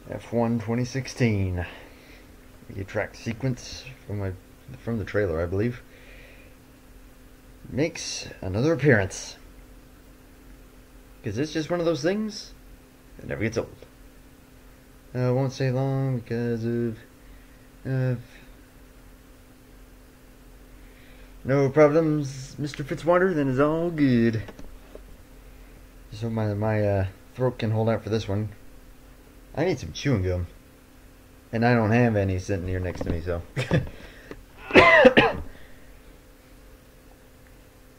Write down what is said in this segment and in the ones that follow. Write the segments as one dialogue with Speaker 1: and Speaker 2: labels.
Speaker 1: F1 2016. The track sequence from the trailer, I believe, makes another appearance. Because it's just one of those things that never gets old. I won't stay long because of no problems, Mr. Fitzwater. Then it's all good. So my throat can hold out for this one. I need some chewing gum, and I don't have any sitting here next to me, so.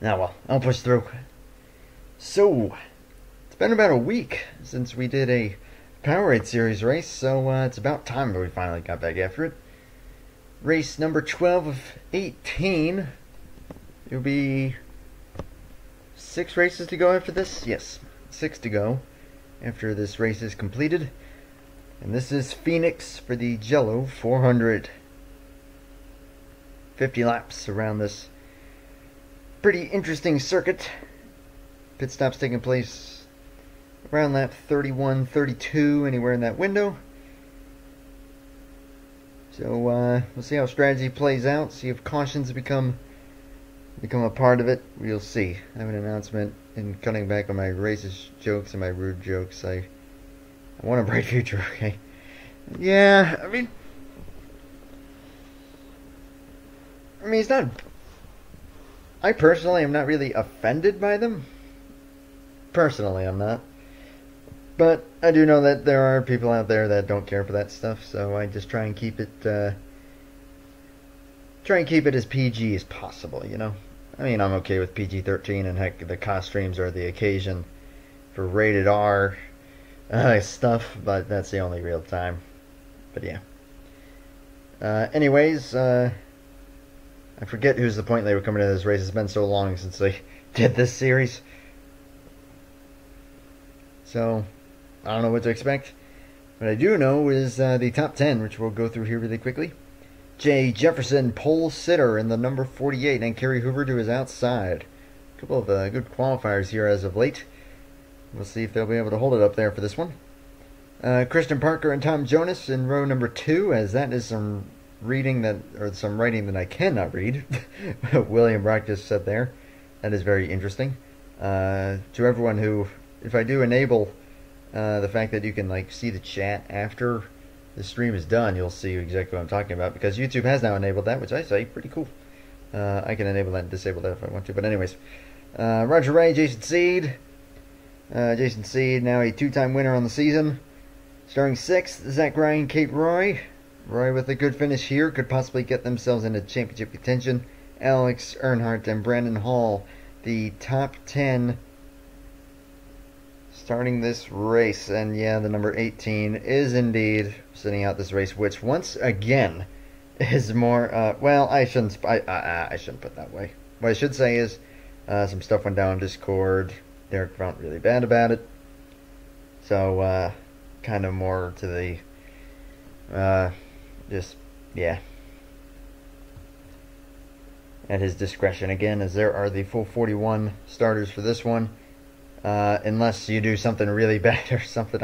Speaker 1: Now, well, I'll push through. So, it's been about a week since we did a PowerAde series race, so it's about time that we finally got back after it. Race number 12 of 18. It'll be 6 races to go after this? Yes, 6 to go after this race is completed. And this is Phoenix for the Jell-O 400. 50 laps around this pretty interesting circuit. Pit stops taking place around lap 31, 32, anywhere in that window. So we'll see how strategy plays out, see if cautions become a part of it. We'll see. I have an announcement in cutting back on my racist jokes and my rude jokes. I want a bright future, okay? Yeah, I mean it's not. I personally am not really offended by them. Personally, I'm not. But I do know that there are people out there that don't care for that stuff, so I just try and keep it as PG as possible, you know? I mean, I'm okay with PG-13, and heck, the costumes are the occasion for rated R stuff, but that's the only real time. But yeah. Anyways, I forget who's the point they were coming to this race. It's been so long since they did this series. So, I don't know what to expect. What I do know is the top 10, which we'll go through here really quickly. Jay Jefferson, pole sitter in the number 48, and Kerry Hoover to his outside. A couple of good qualifiers here as of late. We'll see if they'll be able to hold it up there for this one. Christian Parker and Tom Jonas in row number 2, as that is some writing that I cannot read. William Brock just said there. That is very interesting. To everyone who, if I do enable the fact that you can like see the chat after the stream is done, you'll see exactly what I'm talking about, because YouTube has now enabled that, which I say pretty cool. I can enable that and disable that if I want to, but anyways. Roger Ray, Jason Seed. Jason Seed, now a 2-time winner on the season. Starting 6th, Zach Ryan, Kate Roy. Roy with a good finish here could possibly get themselves into championship contention. Alex Earnhardt and Brandon Hall, the top 10 starting this race. And yeah, the number 18 is indeed sitting out this race, which once again is more, well, I shouldn't put that way. What I should say is some stuff went down on Discord. Derek felt really bad about it. So, kind of more to the, just, yeah, at his discretion again, as there are the full 41 starters for this one. Unless you do something really bad or something.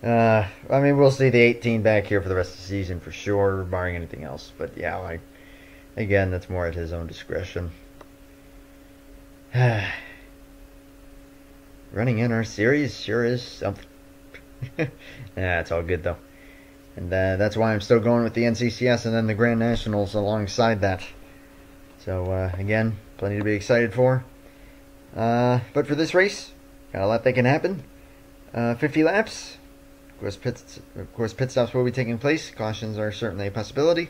Speaker 1: I mean, we'll see the 18 back here for the rest of the season for sure, barring anything else. But yeah, again, that's more at his own discretion. Running in our series sure is something. Yeah, it's all good though. And that's why I'm still going with the NCCS and then the Grand Nationals alongside that. So, again, plenty to be excited for. But for this race, got a lot that can happen. 50 laps. Of course, pit stops will be taking place. Cautions are certainly a possibility.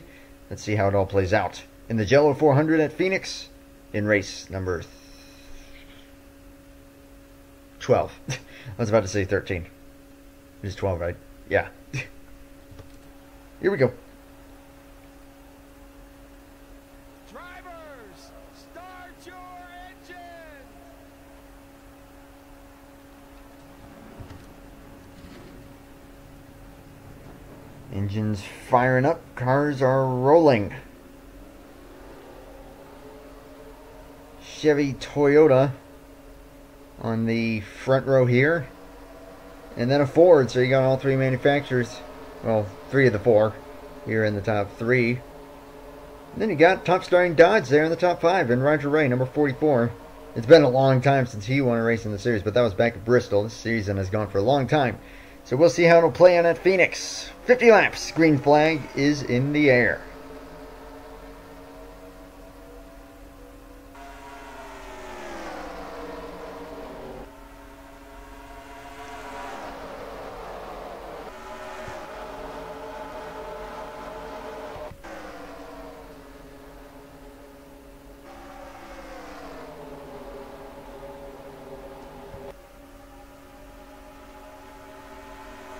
Speaker 1: Let's see how it all plays out. In the Jell-O 400 at Phoenix, in race number 12. I was about to say 13. It is 12, right? Yeah. Here we go.
Speaker 2: Drivers, start your engines!
Speaker 1: Engines firing up, cars are rolling. Chevy Toyota on the front row here. And then a Ford, so you got all three manufacturers. Well, three of the four here in the top three. And then you got top starting Dodge there in the top five, and Roger Ray, number 44. It's been a long time since he won a race in the series, but that was back at Bristol. This season has gone for a long time. So we'll see how it'll play on at Phoenix. 50 laps. Green flag is in the air.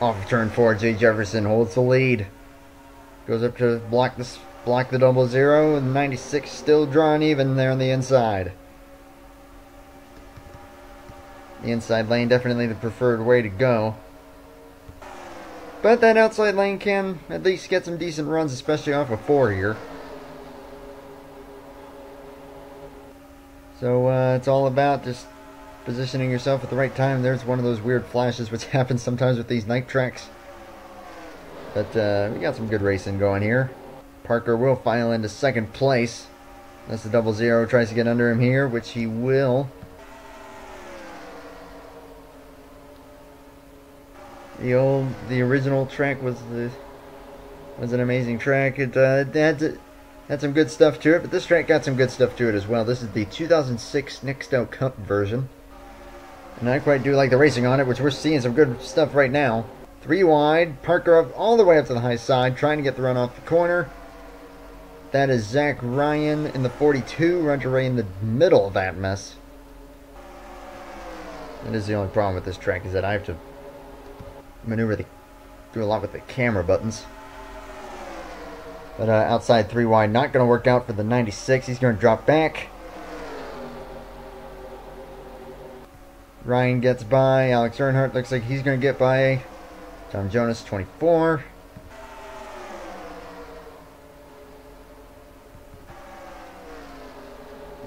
Speaker 1: Off of turn 4, Jay Jefferson holds the lead. Goes up to block the 00, and 96 still drawing even there on the inside. The inside lane definitely the preferred way to go. But that outside lane can at least get some decent runs, especially off of 4 here. So it's all about just positioning yourself at the right time. There's one of those weird flashes which happens sometimes with these night tracks. But we got some good racing going here. Parker will file into second place. That's the 00 tries to get under him here, which he will. The original track was an amazing track. It had some good stuff to it, but this track got some good stuff to it as well. This is the 2006 Nextel Cup version. And I quite do like the racing on it, which we're seeing some good stuff right now. 3 wide, Parker up all the way up to the high side, trying to get the run off the corner. That is Zach Ryan in the 42, Roger Ray in the middle of that mess. That is the only problem with this track, is that I have to maneuver do a lot with the camera buttons. But outside 3 wide, not going to work out for the 96. He's going to drop back. Ryan gets by. Alex Earnhardt looks like he's going to get by. Tom Jonas, 24.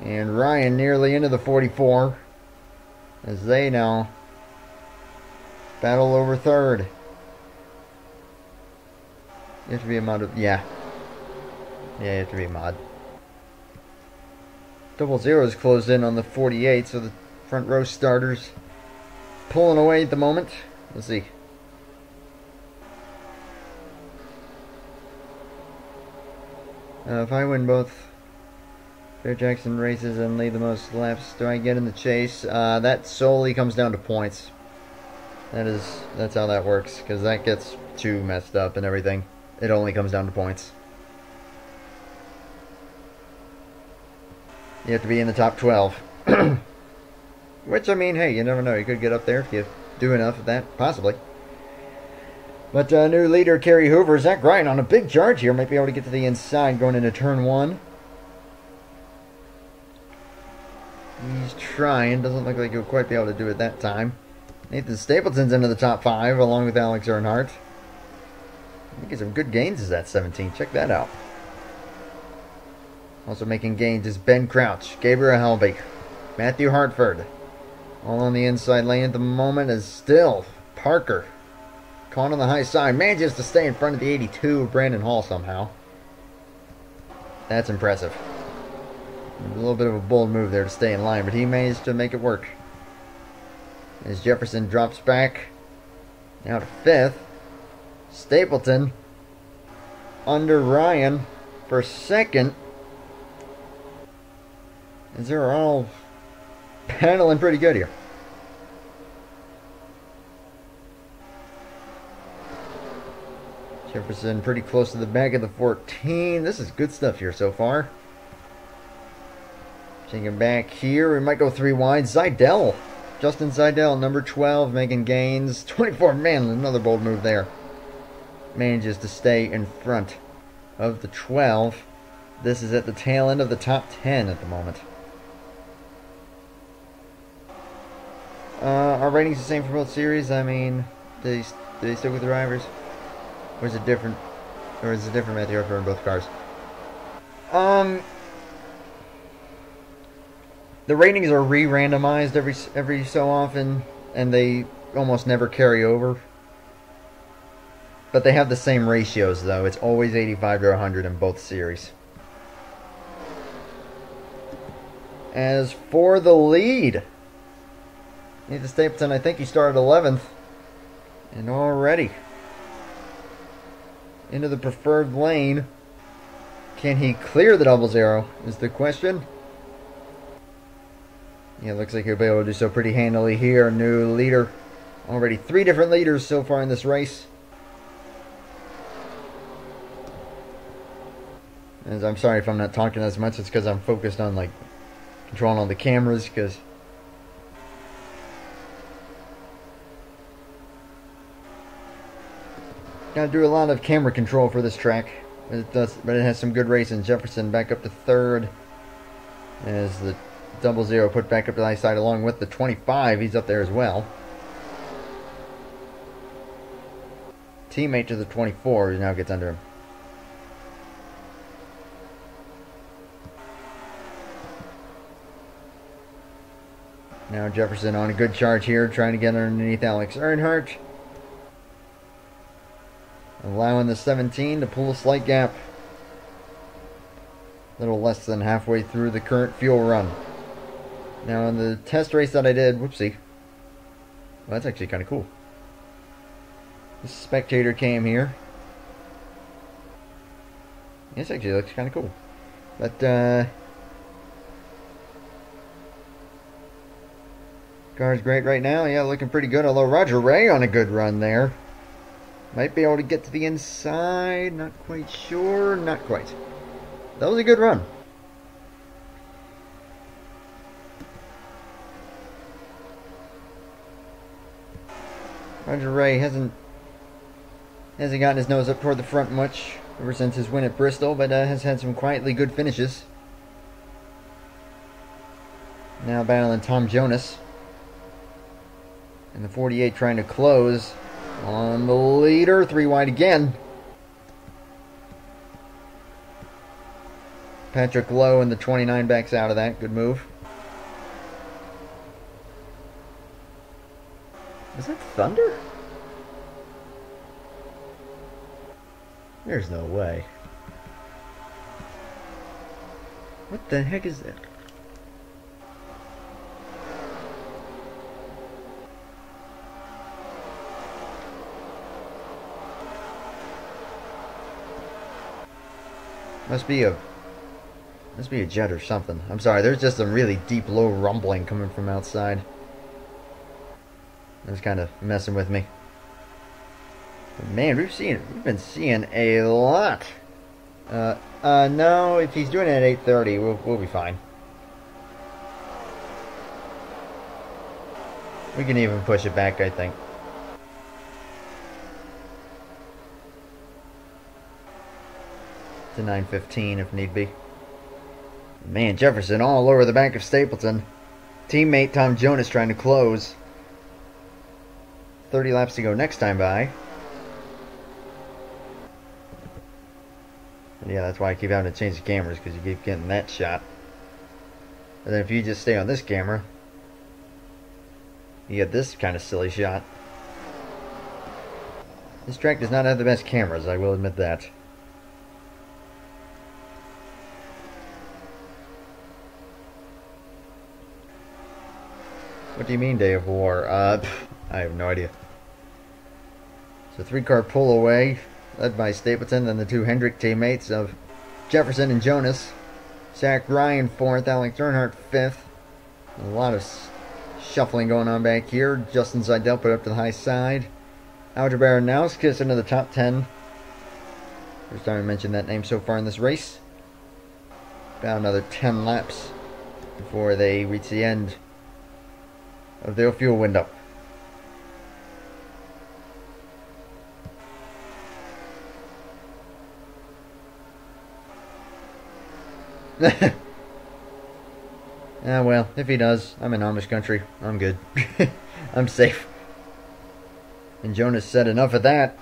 Speaker 1: And Ryan nearly into the 44. As they now battle over third. You have to be a mod. Yeah, you have to be a mod. 00 is closed in on the 48, so the front row starters pulling away at the moment. Let's see. If I win both Fair Jackson races and lead the most laps, do I get in the chase? That solely comes down to points. That's how that works, because that gets too messed up and everything. It only comes down to points. You have to be in the top 12. Which, I mean, hey, you never know. You could get up there if you do enough of that, possibly. But new leader, Kerry Hoover. Zach Ryan on a big charge here. Might be able to get to the inside going into turn 1. He's trying. Doesn't look like he'll quite be able to do it that time. Nathan Stapleton's into the top 5 along with Alex Earnhardt. Making some good gains is that 17. Check that out. Also making gains is Ben Crouch, Gabriel Helbig, Matthew Hartford. All on the inside lane at the moment is still Parker. Caught on the high side. Manages to stay in front of the 82 of Brandon Hall somehow. That's impressive. A little bit of a bold move there to stay in line, but he managed to make it work. As Jefferson drops back. Now to 5th. Stapleton under Ryan for 2nd. As they're all paddling pretty good here. Jefferson pretty close to the back of the 14. This is good stuff here so far. Taking back here. We might go 3 wide. Zidell. Justin Zidell, number 12, making gains. 24, man, another bold move there. Manages to stay in front of the 12. This is at the tail end of the top 10 at the moment. Our ratings the same for both series. I mean, do they stick with the drivers? Or is it different? Or is it different, Matthew, for in both cars? The ratings are re-randomized every so often, and they almost never carry over. But they have the same ratios, though. It's always 85 to 100 in both series. As for the lead, Nathan Stapleton, I think he started 11th. And already into the preferred lane. Can he clear the double zero is the question. Yeah, looks like he'll be able to do so pretty handily here. New leader. Already 3 different leaders so far in this race. As I'm sorry if I'm not talking as much. It's because I'm focused on like controlling all the cameras. Because gotta do a lot of camera control for this track. But it has some good racing. Jefferson back up to 3rd. As the double zero put back up to the high side along with the 25. He's up there as well. Teammate to the 24 who now gets under him. Now Jefferson on a good charge here, trying to get underneath Alex Earnhardt. Allowing the 17 to pull a slight gap. A little less than halfway through the current fuel run. Now in the test race that I did, whoopsie. Well, that's actually kind of cool. The spectator cam here. This actually looks kind of cool. But, car's great right now. Yeah, looking pretty good. Although Roger Ray on a good run there. Might be able to get to the inside. Not quite sure. Not quite. That was a good run. Roger Ray hasn't gotten his nose up toward the front much ever since his win at Bristol, but has had some quietly good finishes. Now battling Tom Jonas. And the 48 trying to close on the leader. 3 wide again. Patrick Lowe and the 29 backs out of that. Good move. Is that thunder? There's no way. What the heck is that? Must be a jet or something. I'm sorry, there's just some really deep, low rumbling coming from outside. It was kind of messing with me. But man, we've been seeing a lot. No, if he's doing it at 8:30, we'll be fine. We can even push it back, I think. To 9:15 if need be. Man, Jefferson all over the back of Stapleton. Teammate Tom Jonas trying to close. 30 laps to go next time by. And yeah, that's why I keep having to change the cameras, because you keep getting that shot. And then if you just stay on this camera, you get this kind of silly shot. This track does not have the best cameras, I will admit that. What do you mean, Day of War? I have no idea. So 3-car pull away, led by Stapleton, then the 2 Hendrick teammates of Jefferson and Jonas. Zach Ryan 4th, Alex Earnhardt 5th. A lot of shuffling going on back here. Justin Seidel put up to the high side. Alger Baranowskis into the top 10. First time I mentioned that name so far in this race. About another 10 laps before they reach the end of their fuel window. Well, if he does, I'm in Amish country. I'm good. I'm safe. And Jonas said enough of that.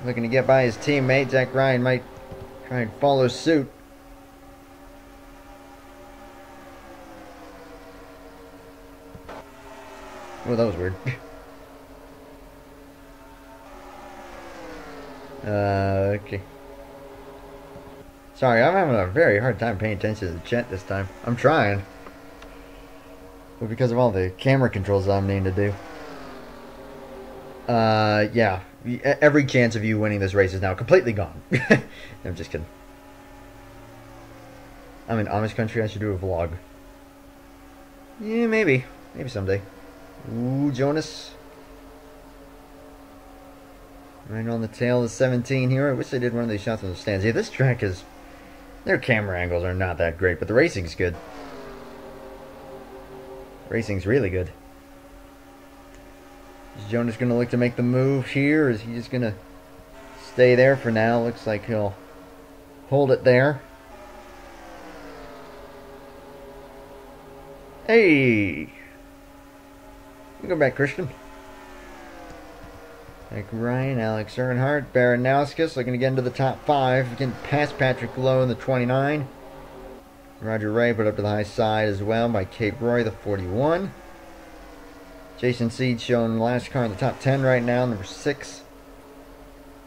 Speaker 1: Looking to get by his teammate. Zach Ryan might try and follow suit. Oh, that was weird. Okay. Sorry, I'm having a very hard time paying attention to the chat this time. I'm trying. But because of all the camera controls I'm needing to do. Yeah. Every chance of you winning this race is now completely gone. I'm just kidding. I'm in Amish country, I should do a vlog. Yeah, maybe. Maybe someday. Ooh, Jonas. Right on the tail of 17 here. I wish they did one of these shots in the stands. Yeah, this track is... Their camera angles are not that great, but the racing's good. Racing's really good. Is Jonas going to look to make the move here? Or is he just going to stay there for now? Looks like he'll hold it there. Hey! Go back, Christian. Like Ryan, Alex Earnhardt, Baranowskis looking to get into the top 5. Getting past Patrick Lowe in the 29. Roger Ray put up to the high side as well by Kate Roy, the 41. Jason Seed showing the last car in the top 10 right now, number 6.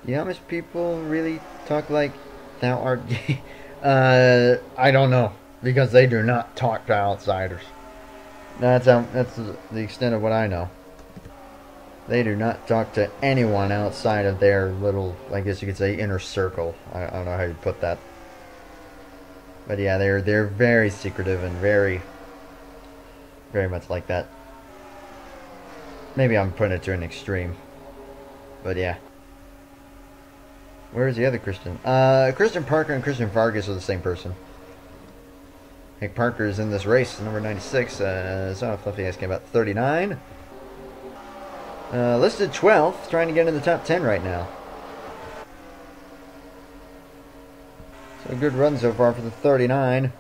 Speaker 1: You know how much people really talk like thou art gay? I don't know. Because they do not talk to outsiders. That's the extent of what I know. They do not talk to anyone outside of their little, I guess you could say, inner circle. I don't know how you'd put that. But yeah, they're very secretive and very much like that. Maybe I'm putting it to an extreme. But yeah. Where is the other Christian? Christian Parker and Christian Vargas are the same person. Hank Parker is in this race, number 96. So Fluffy asking about 39. Listed 12th, trying to get in the top 10 right now. So a good run so far for the 39.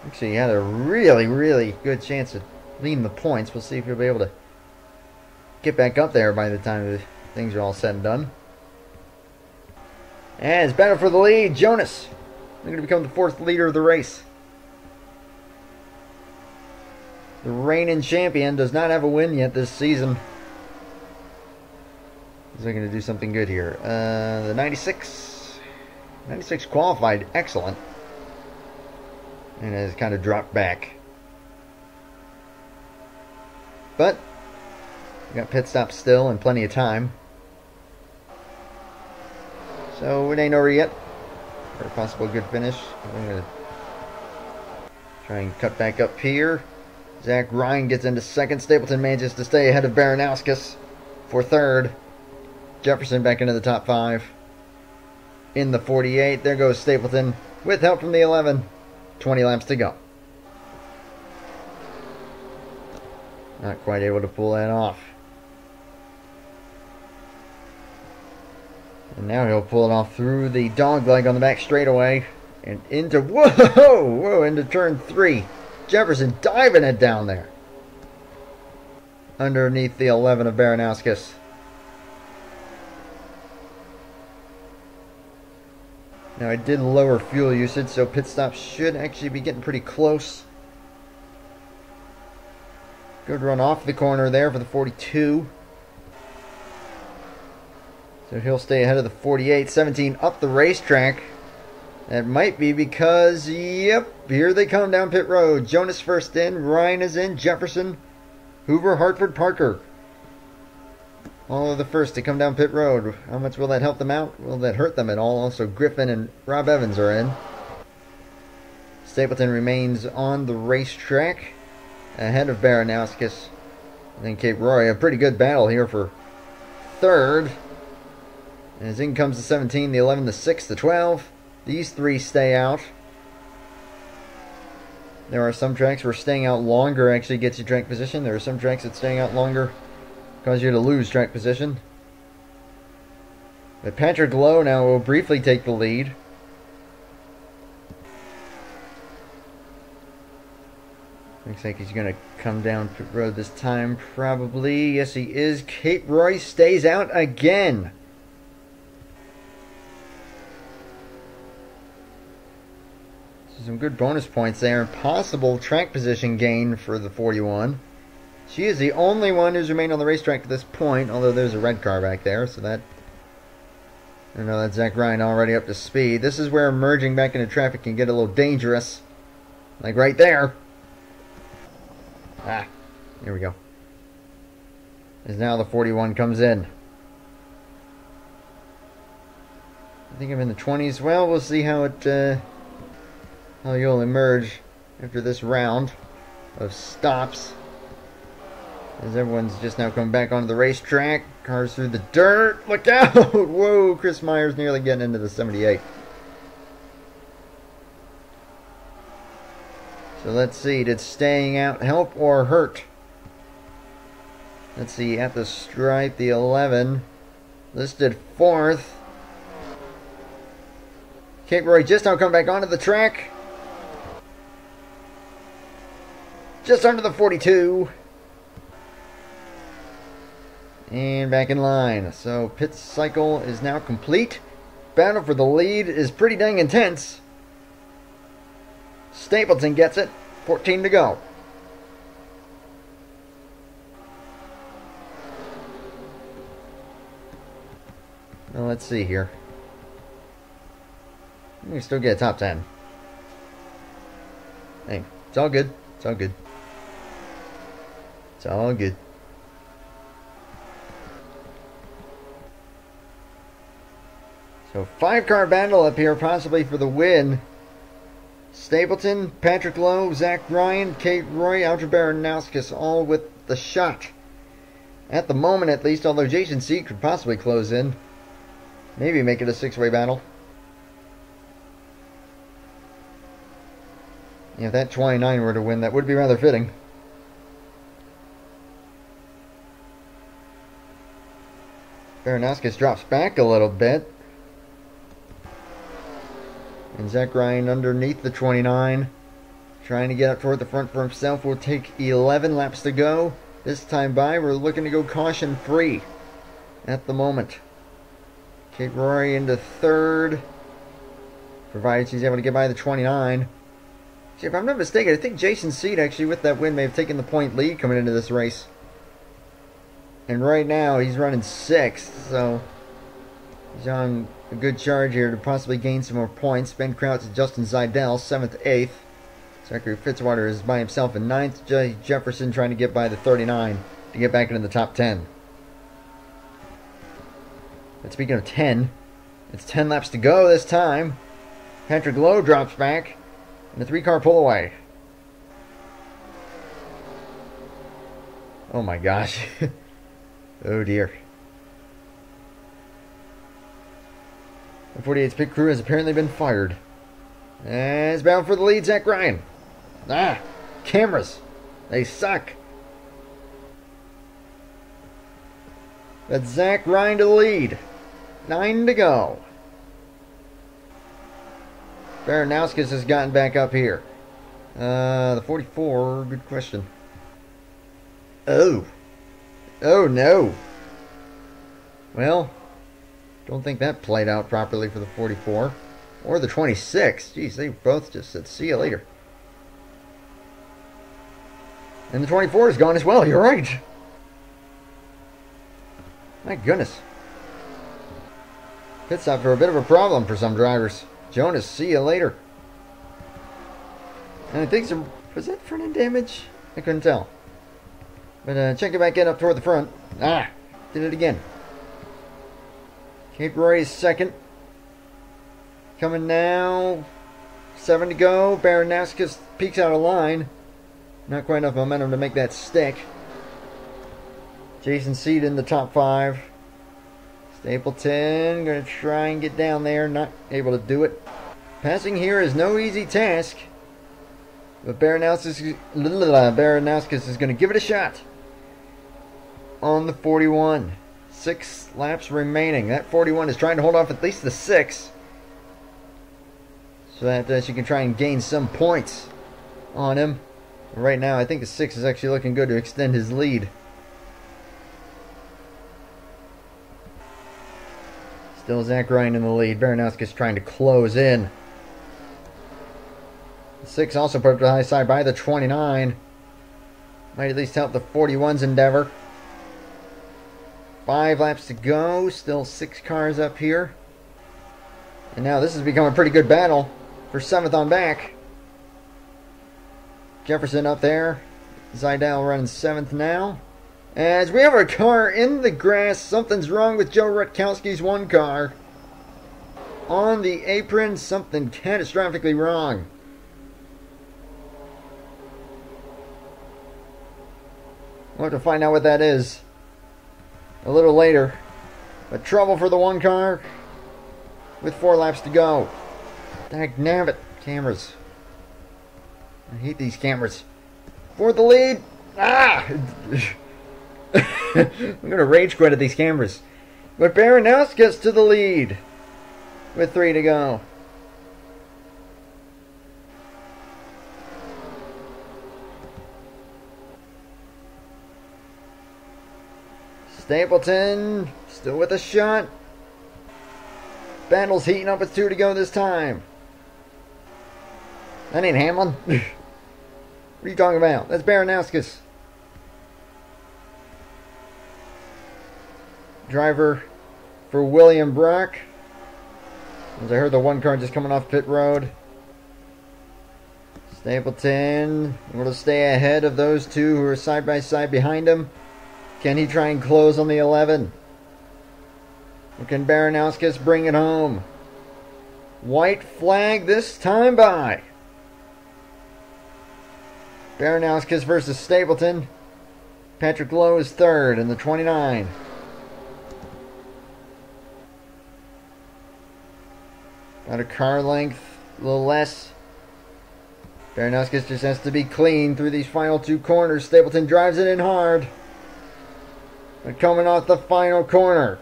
Speaker 1: Actually, he had a really good chance of leading the points. We'll see if he'll be able to get back up there by the time things are all said and done. And it's battle for the lead. Jonas, they're going to become the 4th leader of the race. The reigning champion does not have a win yet this season. Is he going to do something good here? The 96 qualified excellent. And has kind of dropped back. But we got pit stops still and plenty of time. So it ain't over yet. For a possible good finish. I'm going to try and cut back up here. Zach Ryan gets into 2nd. Stapleton manages to stay ahead of Baranowskis for 3rd. Jefferson back into the top 5. In the 48, there goes Stapleton with help from the 11. 20 laps to go. Not quite able to pull that off. And now he'll pull it off through the dog leg on the back straightaway. And into, whoa, into turn 3. Jefferson diving it down there. Underneath the 11 of Baranowskis. Now I did lower fuel usage, so pit stops should actually be getting pretty close. Good run off the corner there for the 42. So he'll stay ahead of the 48. 17 up the racetrack. That might be because, yep, here they come down pit road. Jonas first in, Ryan is in, Jefferson, Hoover, Hartford, Parker. All of the first to come down pit road. How much will that help them out? Will that hurt them at all? Also, Griffin and Rob Evans are in. Stapleton remains on the racetrack ahead of Baranowskis. And Kate Roy. A pretty good battle here for 3rd. As in comes the 17, the 11, the 6, the 12. These 3 stay out. There are some tracks where staying out longer actually gets you track position. There are some tracks that staying out longer cause you to lose track position. But Patrick Lowe now will briefly take the lead. Looks like he's going to come down pit road this time, probably. Yes, he is. Kate Roy stays out again. Some good bonus points there. Possible track position gain for the 41. She is the only one who's remained on the racetrack to this point, although there's a red car back there, so that I know that Zach Ryan already up to speed. This is where merging back into traffic can get a little dangerous. Like right there. Ah, here we go. As now the 41 comes in. I think I'm in the 20s. Well, we'll see how how you'll emerge after this round of stops. As everyone's just now coming back onto the racetrack. Cars through the dirt. Look out! Whoa, Chris Myers nearly getting into the 78. So let's see, did staying out help or hurt? Let's see, at the stripe, the 11 listed 4th. Kate Roy just now come back onto the track. Just under the 42. And back in line. So pit cycle is now complete. Battle for the lead is pretty dang intense. Stapleton gets it. 14 to go. Well, let's see here. We can still get a top 10. Hey, it's all good. It's all good. It's all good. So 5-car battle up here, possibly for the win. Stapleton, Patrick Lowe, Zach Ryan, Kate Roy, Alger Baranowskis, all with the shot. At the moment, at least, although Jason C could possibly close in. Maybe make it a 6-way battle. Yeah, if that 29 were to win, that would be rather fitting. Baranowskis drops back a little bit. And Zach Ryan underneath the 29. Trying to get up toward the front for himself. Will take 11 laps to go. This time by, we're looking to go caution free at the moment. Kate Rory into 3rd. Provided she's able to get by the 29. See, if I'm not mistaken, I think Jason Seed actually with that win may have taken the point lead coming into this race. And right now he's running 6th, so he's on a good charge here to possibly gain some more points. Ben Crouch and Justin Zidell, 7th, 8th. Zachary Fitzwater is by himself in 9th. Jay Jefferson trying to get by the 39 to get back into the top 10. But speaking of 10, it's 10 laps to go this time. Patrick Lowe drops back in a 3-car pull away. Oh my gosh. Oh dear. The 48's pit crew has apparently been fired. And it's bound for the lead, Zach Ryan. Ah, cameras. They suck. But Zach Ryan to the lead. 9 to go. Baranowskis has gotten back up here. The 44, good question. Oh. Oh no. Well, don't think that played out properly for the 44. Or the 26. Jeez, they both just said, see you later. And the 24 is gone as well, you're right. My goodness. Pit stop for a bit of a problem for some drivers. Jonas, see you later. And I think some... was that front end damage? I couldn't tell. But check it back in up toward the front. Ah! Did it again. Kate Roy is 2nd. Coming now. 7 to go. Baranowskis peeks out of line. Not quite enough momentum to make that stick. Jason Seed in the top 5. Stapleton going to try and get down there. Not able to do it. Passing here is no easy task. But Baranowskis is going to give it a shot. On the 41. 6 laps remaining. That 41 is trying to hold off at least the 6. So that she can try and gain some points on him. Right now, I think the 6 is actually looking good to extend his lead. Still Zach Ryan in the lead. Baranowskis trying to close in. The 6 also put up to the high side by the 29. Might at least help the 41's endeavor. 5 laps to go. Still 6 cars up here. And now this has become a pretty good battle for 7th on back. Jefferson up there. Zidell running 7th now. As we have our car in the grass, something's wrong with Joe Rutkowski's one car. On the apron, something catastrophically wrong. We'll have to find out what that is a little later. But trouble for the one car with 4 laps to go. Dagnabbit, cameras. I hate these cameras. For the lead. Ah! I'm going to rage quit at these cameras. But Baranowski gets to the lead with 3 to go. Stapleton still with a shot. Battle's heating up with 2 to go this time. That ain't Hamlin. What are you talking about? That's Baranowski. Driver for William Brock. As I heard the one car just coming off pit road. Stapleton able to stay ahead of those 2 who are side by side behind him. Can he try and close on the 11? Or can Baranowski bring it home? White flag this time by Baranowski versus Stapleton. Patrick Lowe is 3rd in the 29. About a car length, a little less. Baranowski just has to be clean through these final 2 corners. Stapleton drives it in hard. But coming off the final corner,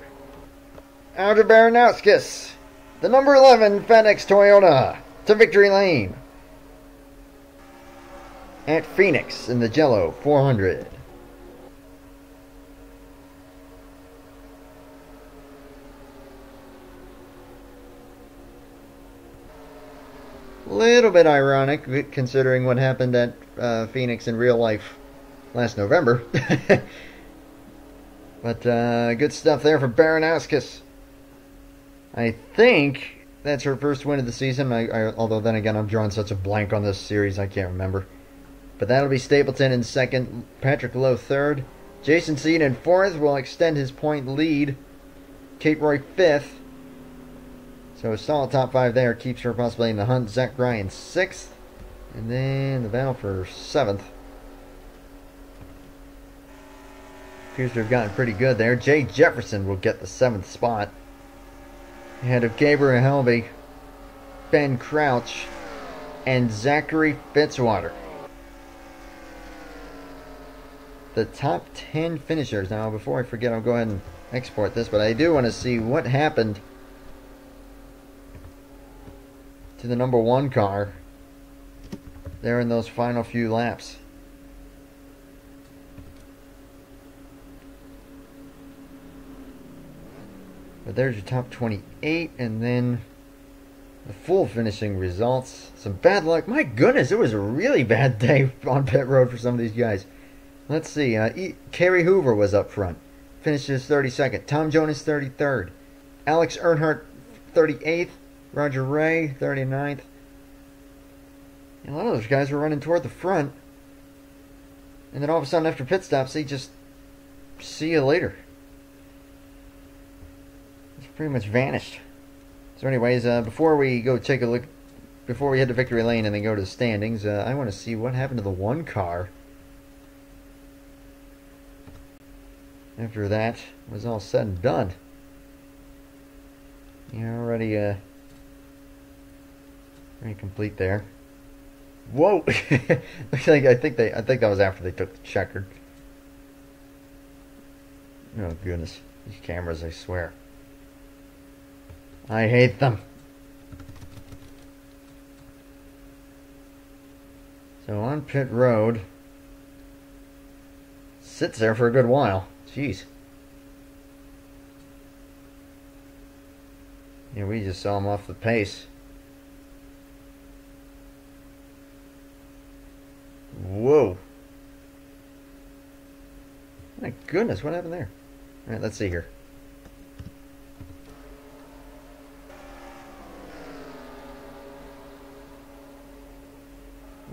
Speaker 1: out of Baranowski, the number 11 FedEx Toyota to victory lane at Phoenix in the Jell-O 400. Little bit ironic considering what happened at Phoenix in real life last November. But good stuff there for Baranowski. I think that's her first win of the season. Although then again, I'm drawing such a blank on this series, I can't remember. But that'll be Stapleton in 2nd, Patrick Lowe 3rd. Jason Seed in 4th will extend his point lead. Kate Roy 5th. So a solid top 5 there. Keeps her possibly in the hunt. Zach Ryan 6th. And then the battle for 7th. Appears to have gotten pretty good there. Jay Jefferson will get the 7th spot. Ahead of Gabriel Helby, Ben Crouch, and Zachary Fitzwater. The top 10 finishers. Now, before I forget, I'll go ahead and export this, but I do want to see what happened to the number 1 car there in those final few laps. But there's your top 28, and then the full finishing results. Some bad luck. My goodness, it was a really bad day on pit road for some of these guys. Let's see. Kerry Hoover was up front. Finishes 32nd. Tom Jonas 33rd. Alex Earnhardt 38th. Roger Ray 39th. And a lot of those guys were running toward the front. And then all of a sudden after pit stops, they just see you later. Pretty much vanished. So anyways, before we go take a look, before we head to victory lane and then go to the standings, I want to see what happened to the 1 car after that was all said and done. Yeah, already complete there. Whoa! Looks like I think that was after they took the checkered. Oh goodness, these cameras! I swear. I hate them. So on pit road, sits there for a good while. Jeez. Yeah, we just saw him off the pace. Whoa. My goodness, what happened there? Alright, let's see here.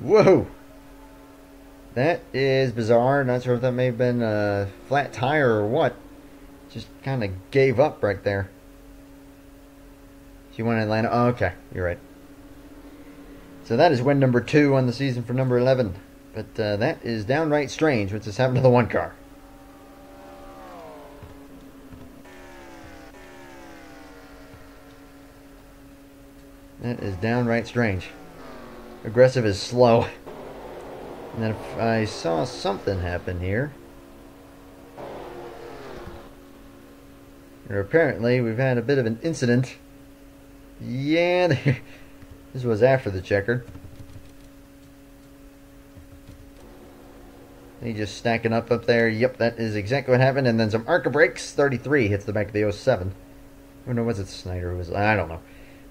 Speaker 1: Whoa! That is bizarre. Not sure if that may have been a flat tire or what. Just kind of gave up right there. She won Atlanta. Oh, okay, you're right. So that is win number 2 on the season for number 11. But that is downright strange, what's just happened to the one car. That is downright strange. Aggressive is slow. And then if I saw something happen here. Or apparently we've had a bit of an incident. Yeah, this was after the checkered. He just stacking up there. Yep, that is exactly what happened. And then some ARCA brakes. 33 hits the back of the 07. Or no, was it Snyder? I don't know.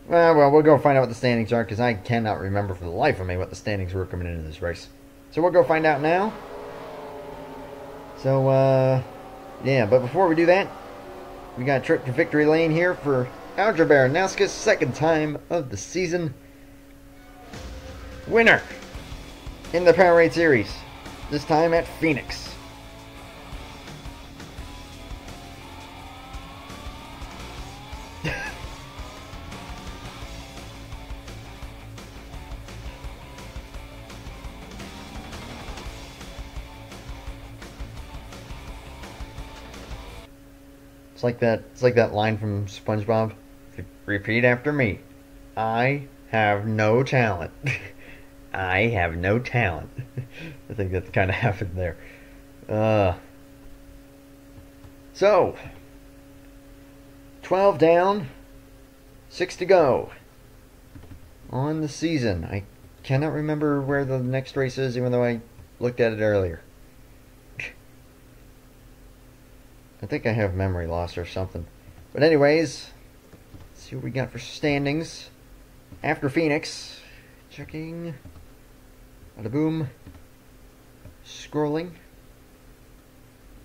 Speaker 1: Well, we'll go find out what the standings are, because I cannot remember for the life of me what the standings were coming into this race. So we'll go find out now. So, yeah, but before we do that, we got a trip to victory lane here for Alger Baranowski's second time of the season. Winner in the PowerAde Series, this time at Phoenix. It's like that line from SpongeBob. Repeat after me. I have no talent. I have no talent. I think that kind of happened there. So 12 down, 6 to go on the season. I cannot remember where the next race is, even though I looked at it earlier. I think I have memory loss or something. But anyways, let's see what we got for standings. After Phoenix, checking. Bada boom. Scrolling.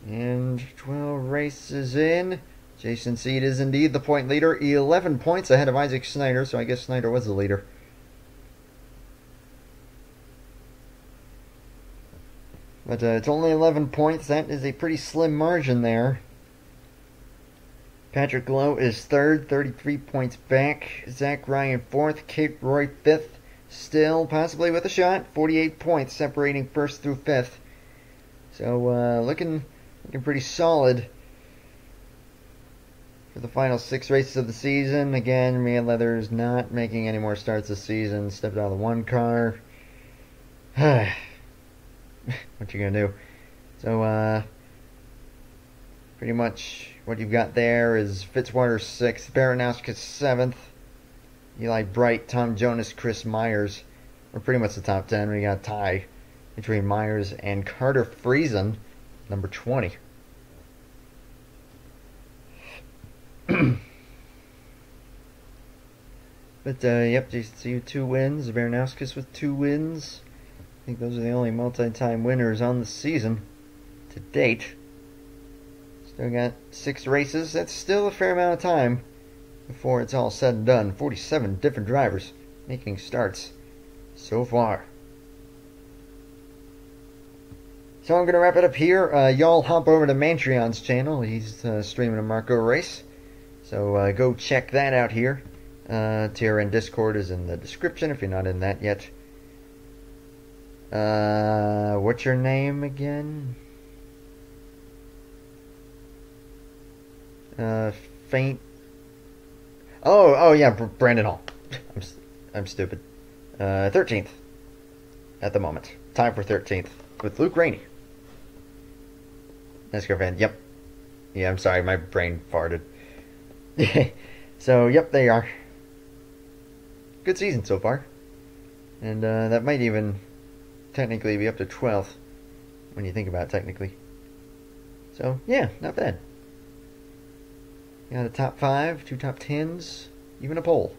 Speaker 1: And 12 races in. Jason Seed is indeed the point leader. 11 points ahead of Isaac Snyder, so I guess Snyder was the leader. But it's only 11 points. That is a pretty slim margin there. Patrick Lowe is third, 33 points back. Zach Ryan fourth, Kate Roy fifth. Still possibly with a shot. 48 points separating first through fifth. So looking pretty solid for the final 6 races of the season. Again, Mia Leathers not making any more starts this season. Stepped out of the one car. What you gonna do? So pretty much what you've got there is Fitzwater 6th, Baranowski 7th, Eli Bright, Tom Jonas, Chris Myers. We're pretty much the top 10. We got a tie between Myers and Carter Friesen, number 20. But yep, you see 2 wins. Baranowskis with 2 wins. I think those are the only multi-time winners on the season to date. Still got 6 races. That's still a fair amount of time before it's all said and done. 47 different drivers making starts so far. So I'm going to wrap it up here. Y'all hop over to Mantreon's channel. He's streaming a Marco race. So go check that out here. TRN Discord is in the description if you're not in that yet. What's your name again? Faint. Oh yeah, Brandon Hall. I'm stupid. 13th at the moment. Time for 13th with Luke Rainey. NASCAR fan. Yep. Yeah, I'm sorry, my brain farted. So yep, they are. Good season so far, and that might even technically be up to 12th when you think about it technically. So yeah, not bad. Got a top 5, 2 top 10s, even a pole.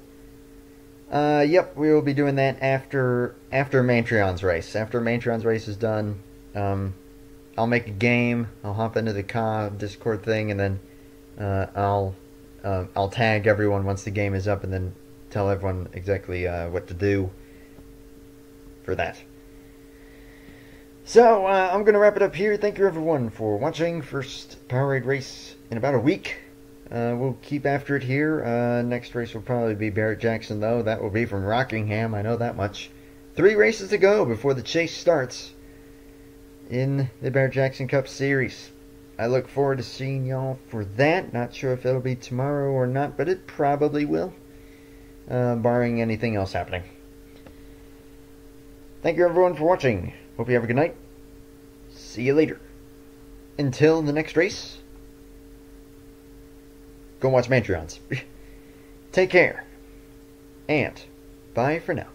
Speaker 1: Yep, we will be doing that after Mantreon's race. After Mantreon's race is done, I'll make a game. I'll hop into the Discord thing, and then I'll tag everyone once the game is up, and then tell everyone exactly what to do for that. So, I'm going to wrap it up here. Thank you, everyone, for watching. First PowerAde race in about a week. We'll keep after it here. Next race will probably be Barrett-Jackson, though. That will be from Rockingham. I know that much. 3 races to go before the chase starts in the Barrett-Jackson Cup Series. I look forward to seeing y'all for that. Not sure if it'll be tomorrow or not, but it probably will, barring anything else happening. Thank you, everyone, for watching. Hope you have a good night. See you later. Until the next race, go watch Mantrions. Take care, and bye for now.